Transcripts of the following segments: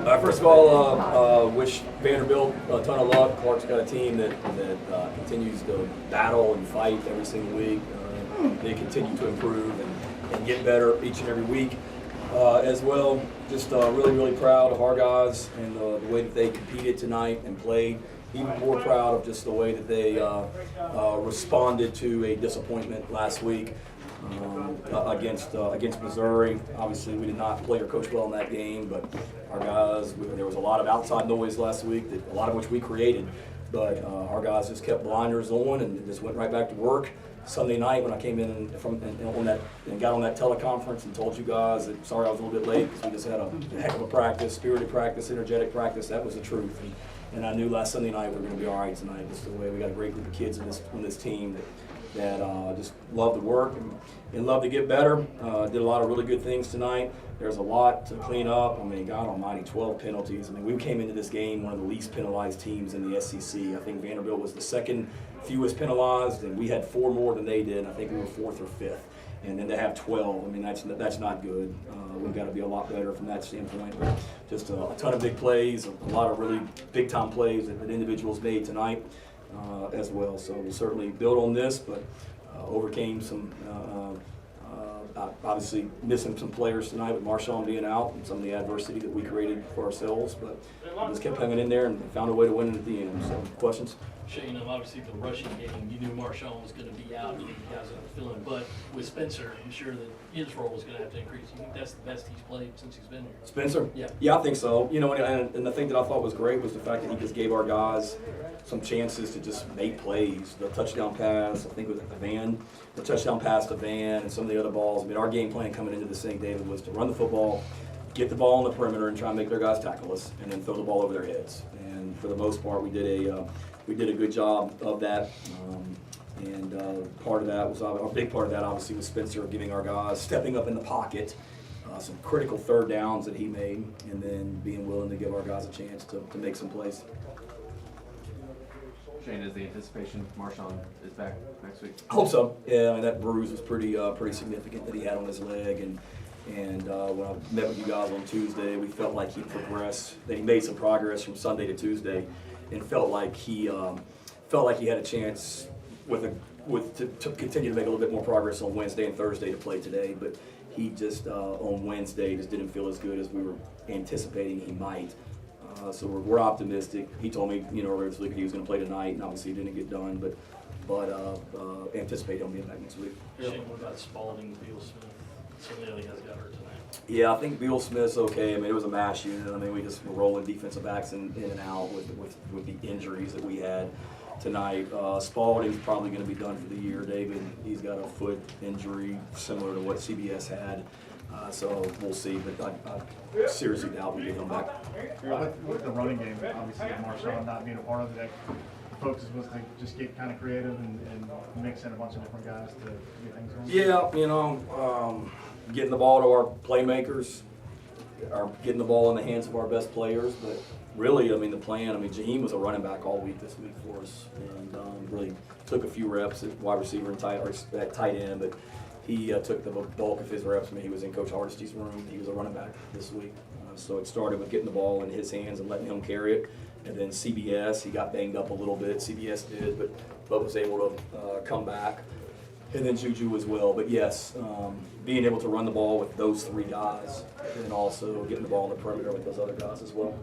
First of all, wish Vanderbilt a ton of luck. Clark's got a team that continues to battle and fight every single week. They continue to improve and get better each and every week as well. Just really proud of our guys and the way that they competed tonight and played. Even more proud of just the way that they responded to a disappointment last week against Missouri. Obviously, we did not play or coach well in that game, but our guys, there was a lot of outside noise last week, a lot of which we created, but our guys just kept blinders on and just went right back to work. Sunday night when I came in and got on that teleconference and told you guys that sorry I was a little bit late because we just had a heck of a practice, spirited practice, energetic practice. That was the truth. And I knew last Sunday night we were going to be all right tonight. Just the way we got a great group of kids on this team that just love to work and love to get better. Did a lot of really good things tonight. There's a lot to clean up. I mean, God almighty, 12 penalties. I mean, we came into this game one of the least penalized teams in the SEC. I think Vanderbilt was the second fewest penalized, and we had 4 more than they did. I think we were 4th or 5th. And then they have 12. I mean, that's not good. We've got to be a lot better from that standpoint. But just a ton of big plays, a lot of really big-time plays that individuals made tonight as well. So we'll certainly build on this, but overcame some, obviously missing some players tonight with Marshawn being out and some of the adversity that we created for ourselves. But we just kept hanging in there and found a way to win it at the end. So, questions? Shane, obviously the rushing game, you knew Marshawn was going to be out, you guys had a feeling, but with Spencer, I'm sure that his role was going to have to increase. You think that's the best he's played since he's been here? Spencer? Yeah. Yeah, I think so. You know, and the thing that I thought was great was the fact that he just gave our guys some chances to just make plays. The touchdown pass, I think it was at the Van, the touchdown pass to Van and some of the other balls. I mean, our game plan coming into this thing, David, was to run the football, get the ball on the perimeter and try and make their guys tackle us, and then throw the ball over their heads. And for the most part, we did a good job of that. Part of that was, a big part of that obviously was Spencer giving our guys, stepping up in the pocket, some critical third downs that he made, and then being willing to give our guys a chance to make some plays. Shane, is the anticipation Marshawn is back next week? I hope so. Yeah, I mean, that bruise was pretty significant that he had on his leg, and when I met with you guys on Tuesday, we felt like he progressed, that he made some progress from Sunday to Tuesday, and felt like he had a chance to continue to make a little bit more progress on Wednesday and Thursday to play today. But he just on Wednesday just didn't feel as good as we were anticipating he might. So we're optimistic. He told me, you know, originally he was going to play tonight, and obviously he didn't get done, but anticipate him being back next week. Shane, what about Spalding, Beal Smith? Some of the other guys got hurt tonight. Yeah, I think Beal Smith's okay. I mean, it was a mash unit. I mean, we just were rolling defensive backs in and out with the injuries that we had tonight. Spalding's probably going to be done for the year, David. He's got a foot injury similar to what CBS had. So we'll see, but I seriously doubt we get him back. With the running game, obviously Marshawn not being a part of it, the focus was to just get kind of creative and mix in a bunch of different guys to get things going. Yeah, you know, getting the ball to our playmakers, or getting the ball in the hands of our best players. But really, I mean, the plan, I mean, Jaheim was a running back all week this week for us, and really took a few reps at wide receiver and at tight end, but he took the bulk of his reps. I mean, he was in Coach Hardesty's room. He was a running back this week. So it started with getting the ball in his hands and letting him carry it. And then CBS, he got banged up a little bit. CBS did, but was able to come back. And then Juju as well. But yes, being able to run the ball with those 3 guys, and also getting the ball on the perimeter with those other guys as well.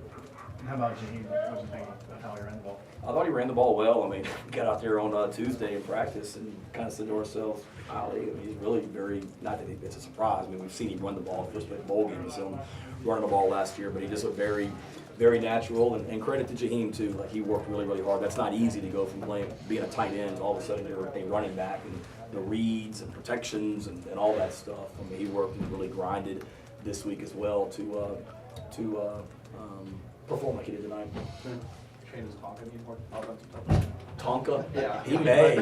How about Jaheim? What was you think about how he ran the ball? I thought he ran the ball well. I mean, we got out there on Tuesday in practice and kind of said to ourselves, golly, I mean, he's really very, not that it's a surprise. I mean, we've seen him run the ball. First played bowl game, so running the ball last year, but he just looked very, very natural. And credit to Jaheim, too. Like, he worked really, really hard. That's not easy to go from being a tight end to all of a sudden you're a running back, and the reads and protections and all that stuff. I mean, he worked and really grinded this week as well to perform like he did tonight. Shane, does Tonka need more offensive touch? Tonka? Yeah. He may.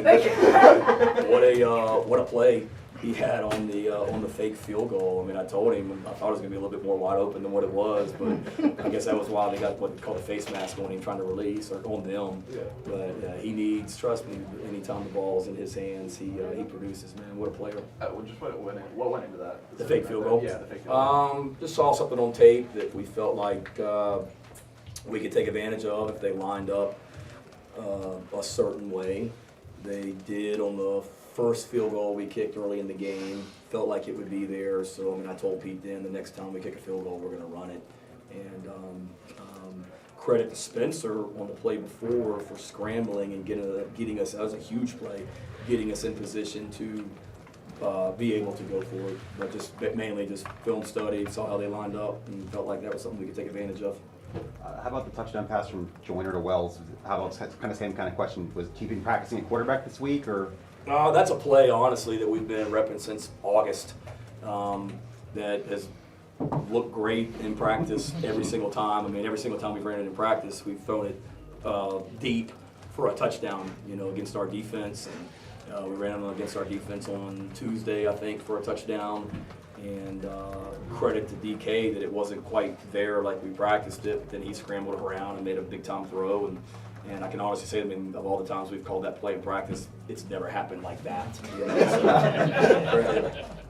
What a play he had on the fake field goal. I mean, I told him I thought it was going to be a little bit more wide open than what it was, but I guess that was why they got what they call a face mask on him, trying to release, or on them. Yeah. But he needs, trust me, anytime the ball's in his hands, he produces. Man, what a player! What went into that? The fake field goal. Yeah, the fake field goal. Just saw something on tape that we felt like we could take advantage of if they lined up a certain way. They did on the first field goal we kicked early in the game. Felt like it would be there, so I mean, I told Pete then the next time we kick a field goal, we're going to run it. And credit to Spencer on the play before for scrambling and getting us. That was a huge play, getting us in position to be able to go for it. But mainly just film study, saw how they lined up, and felt like that was something we could take advantage of. How about the touchdown pass from Joyner to Wells? How about kind of same kind of question? Was he been practicing a quarterback this week, or? That's a play, honestly, that we've been repping since August. That has looked great in practice every single time. I mean, every single time we've ran it in practice, we've thrown it deep for a touchdown, against our defense. And we ran it against our defense on Tuesday, I think, for a touchdown. And credit to DK that it wasn't quite there like we practiced it, but then he scrambled around and made a big-time throw. And I can honestly say, I mean, of all the times we've called that play in practice, it's never happened like that. So,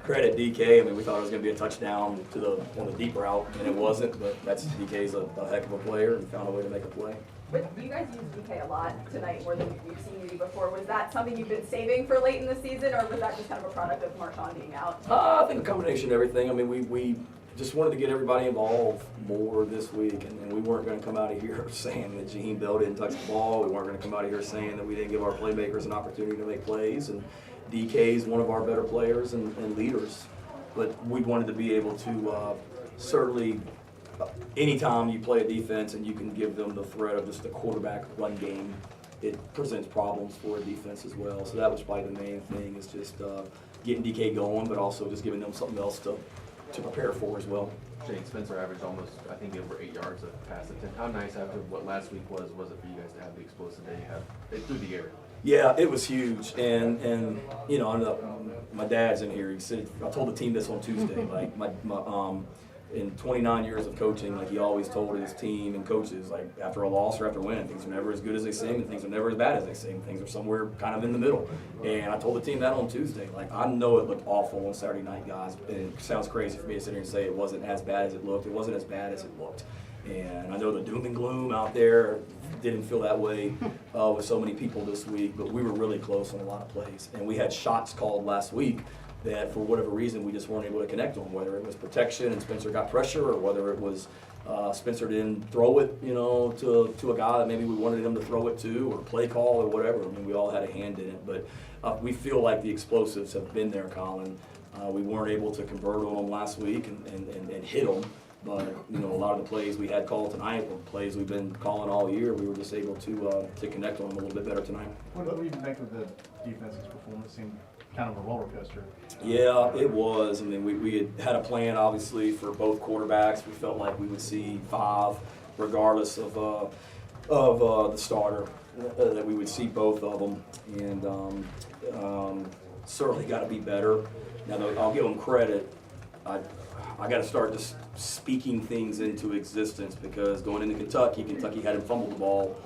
credit DK. I mean, we thought it was going to be a touchdown on the deep route, and it wasn't. But DK's a heck of a player and found a way to make a play. But you guys used DK a lot tonight, more than we've seen you do before. Was that something you've been saving for late in the season, or was that just kind of a product of Marshawn being out? I think a combination of everything. I mean, we just wanted to get everybody involved more this week, and we weren't going to come out of here saying that Jaheim Bell didn't touch the ball. We weren't going to come out of here saying that we didn't give our playmakers an opportunity to make plays. And DK is one of our better players and leaders. But we wanted to be able to certainly, anytime you play a defense and you can give them the threat of just the quarterback run game, it presents problems for a defense as well. So that was probably the main thing, is just getting DK going, but also just giving them something else to prepare for as well. Shane, Spencer averaged almost, I think, over 8 yards of pass attempt. How nice after what last week was it for you guys to have the explosive day you have through the air? Yeah, it was huge, and I know my dad's in here. He said, I told the team this on Tuesday. Like my in 29 years of coaching, like he always told his team and coaches, like after a loss or after a win, things are never as good as they seem, and things are never as bad as they seem. Things are somewhere kind of in the middle. And I told the team that on Tuesday. Like, I know it looked awful on Saturday night, guys. And it sounds crazy for me to sit here and say it wasn't as bad as it looked. It wasn't as bad as it looked. And I know the doom and gloom out there didn't feel that way with so many people this week, but we were really close on a lot of plays. And we had shots called last week that for whatever reason we just weren't able to connect on, whether it was protection and Spencer got pressure, or whether it was Spencer didn't throw it, to a guy that maybe we wanted him to throw it to, or play call or whatever. I mean, we all had a hand in it, but we feel like the explosives have been there, Colin. We weren't able to convert on them last week and hit them, but a lot of the plays we had called tonight were plays we've been calling all year. We were just able to connect on them a little bit better tonight. What do you think of the defense's performance? It seemed kind of a roller coaster. Yeah, it was. I mean, we had a plan, obviously, for both quarterbacks. We felt like we would see 5, regardless of the starter, that we would see both of them. And certainly got to be better. Now, I'll give them credit. I got to start just speaking things into existence, because going into Kentucky hadn't fumbled the ball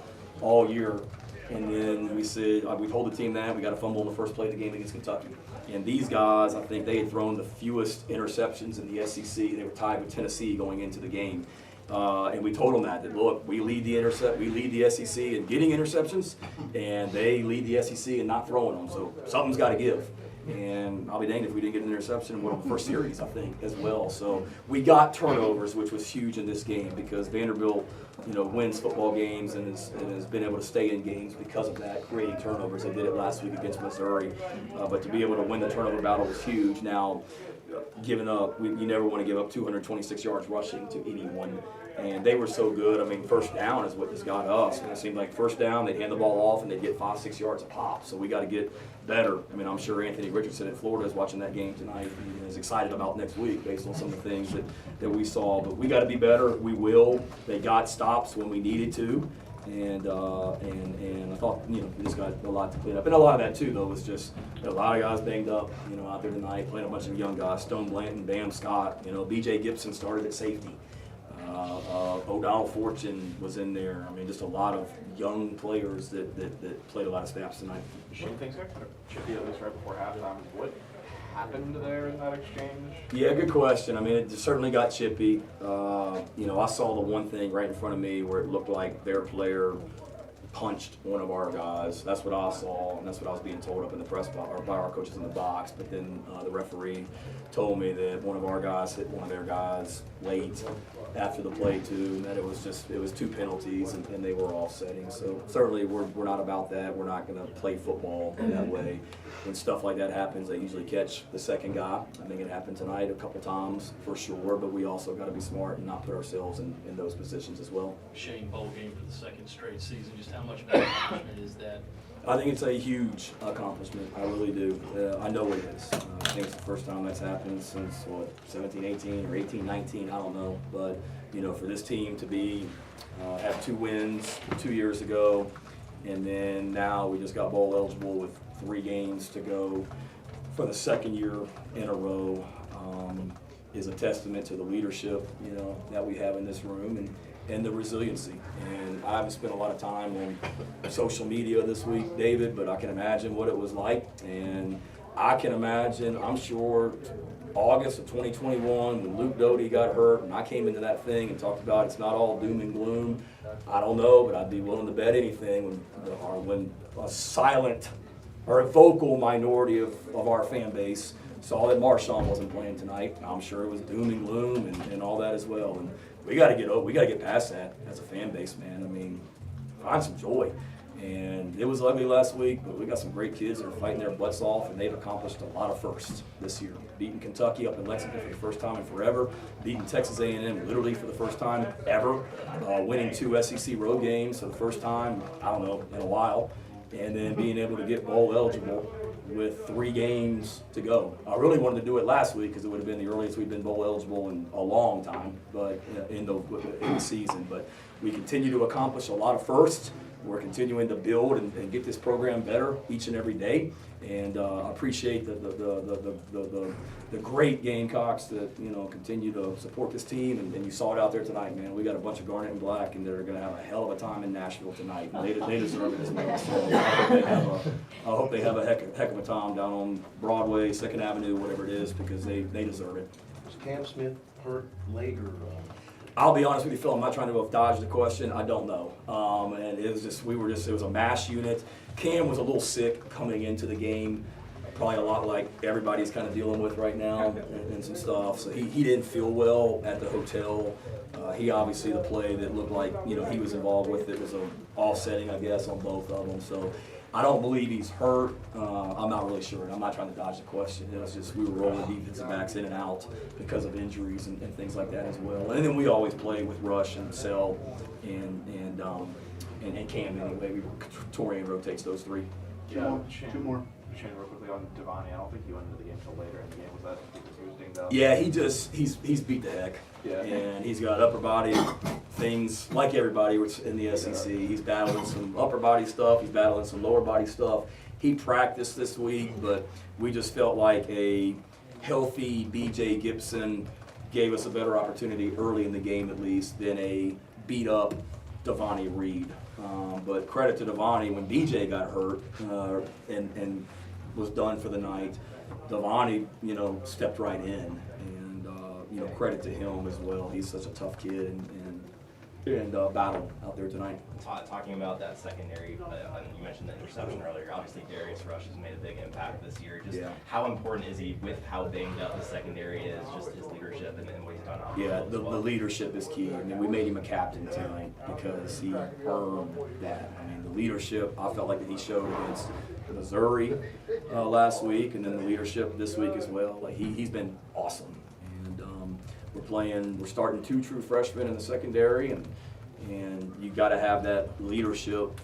all year. And then we said, we told the team that we got a fumble in the first play of the game against Kentucky. And these guys, I think they had thrown the fewest interceptions in the SEC. They were tied with Tennessee going into the game. And we told them that look, we lead the SEC in getting interceptions, and they lead the SEC in not throwing them. So something's got to give. And I'll be danged if we didn't get an interception in the first series, I think, as well. So we got turnovers, which was huge in this game, because Vanderbilt, wins football games and has been able to stay in games because of that, creating turnovers. They did it last week against Missouri. But to be able to win the turnover battle was huge. Now, giving up, you never want to give up 226 yards rushing to anyone. And they were so good. I mean, first down is what just got us. And it seemed like first down, they'd hand the ball off and they'd get 5-6 yards a pop. So we got to get better. I mean, I'm sure Anthony Richardson at Florida is watching that game tonight and is excited about next week based on some of the things that we saw. But we got to be better. We will. They got stops when we needed to. and I thought, you know, we just got a lot to clean up. And a lot of that too, though, was just a lot of guys banged up, you know, out there tonight, playing a bunch of young guys, Stone Blanton, Bam Scott, you know, B.J. Gibson started at safety. O'Donnell Fortune was in there. I mean, just a lot of young players that played a lot of snaps tonight. When things got kind of chippy, at least right before halftime, what happened there in that exchange? Yeah, good question. I mean, it certainly got chippy. You know, I saw the one thing right in front of me where it looked like their player punched one of our guys. That's what I saw, and that's what I was being told up in the press box, or by our coaches in the box. But then the referee told me that one of our guys hit one of their guys late after the play too, and that it was 2 penalties, and they were offsetting. So certainly we're not about that. We're not going to play football that way. When stuff like that happens, they usually catch the second guy. I think it happened tonight a couple times for sure, but we also got to be smart and not put ourselves in those positions as well. Shane bowl game for the second straight season. Just how much of an accomplishment is that? I think it's a huge accomplishment. I really do. I know it is. I think it's the first time that's happened since, what, 17, 18, or 18, 19, I don't know. But, you know, for this team to be, have 2 wins 2 years ago, and then now we just got bowl eligible with 3 games to go for the second year in a row, is a testament to the leadership, you know, that we have in this room, and the resiliency. And I haven't spent a lot of time on social media this week, David, but I can imagine what it was like. And I can imagine, I'm sure, August of 2021 when Luke Doty got hurt and I came into that thing and talked about it's not all doom and gloom. I don't know, but I'd be willing to bet anything when a silent or a vocal minority of our fan base saw that Marshawn wasn't playing tonight. I'm sure it was doom and gloom and all that as well. And we got to get past that as a fan base, man. I mean, find some joy. And it was ugly last week, but we got some great kids that are fighting their butts off, and they've accomplished a lot of firsts this year. Beating Kentucky up in Lexington for the first time in forever, beating Texas A&M literally for the first time ever, winning 2 SEC road games for the first time, I don't know, in a while, and then being able to get bowl eligible with 3 games to go. I really wanted to do it last week because it would have been the earliest we've been bowl eligible in a long time, but in the season. But we continue to accomplish a lot of firsts. We're continuing to build and get this program better each and every day, and I appreciate the great Gamecocks that, you know, continue to support this team, and you saw it out there tonight, man. We got a bunch of Garnet and Black, and they're going to have a hell of a time in Nashville tonight. They deserve it as well. So I hope they have a heck of a time down on Broadway, 2nd Avenue, whatever it is, because they deserve it. Was Cam Smith hurt late or? I'll be honest with you, Phil, I'm not trying to dodge the question. I don't know. And it was just, it was a mass unit. Cam was a little sick coming into the game, probably a lot like everybody's kind of dealing with right now and some stuff. So he didn't feel well at the hotel. He obviously, the play that looked like, you know, he was involved with, it was an offsetting, I guess, on both of them. So I don't believe he's hurt. I'm not really sure. I'm not trying to dodge the question. It was just we were rolling defensive backs in and out because of injuries and things like that as well. And then we always play with Rush and Sell and Cam anyway. Torian rotates those 3. Yeah, Two more. Shane, real quickly on Devani, I don't think he went into the game until later in the game. Was that because he was dinged up? Yeah, he's beat the heck. Yeah. And he's got upper body things like everybody in the SEC. He's battling some upper body stuff. He's battling some lower body stuff. He practiced this week, but we just felt like a healthy B.J. Gibson gave us a better opportunity early in the game at least than a beat up Devani Reed. But credit to Devani, when B.J. got hurt and was done for the night, Devani, you know, stepped right in, and you know, credit to him as well. He's such a tough kid and battled out there tonight. Talking about that secondary, you mentioned the interception earlier. Obviously, Darius Rush has made a big impact this year. Just how important is he with how banged up the secondary is, just his leadership and what he's done on the leadership is key. I mean, we made him a captain tonight because he earned that. I mean, the leadership, I felt like that he showed against Missouri last week, and then the leadership this week as well. Like he's been awesome. We're starting 2 true freshmen in the secondary, and you got to have that leadership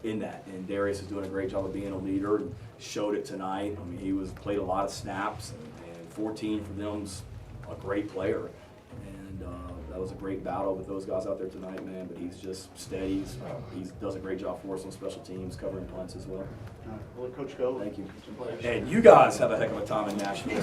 in that. And Darius is doing a great job of being a leader and showed it tonight. I mean, he played a lot of snaps, and 14 for them's a great player. And That was a great battle with those guys out there tonight, man. But he's just steady. He does a great job for us on special teams, covering punts as well. We'll let Coach go. Thank you. And you guys have a heck of a time in Nashville.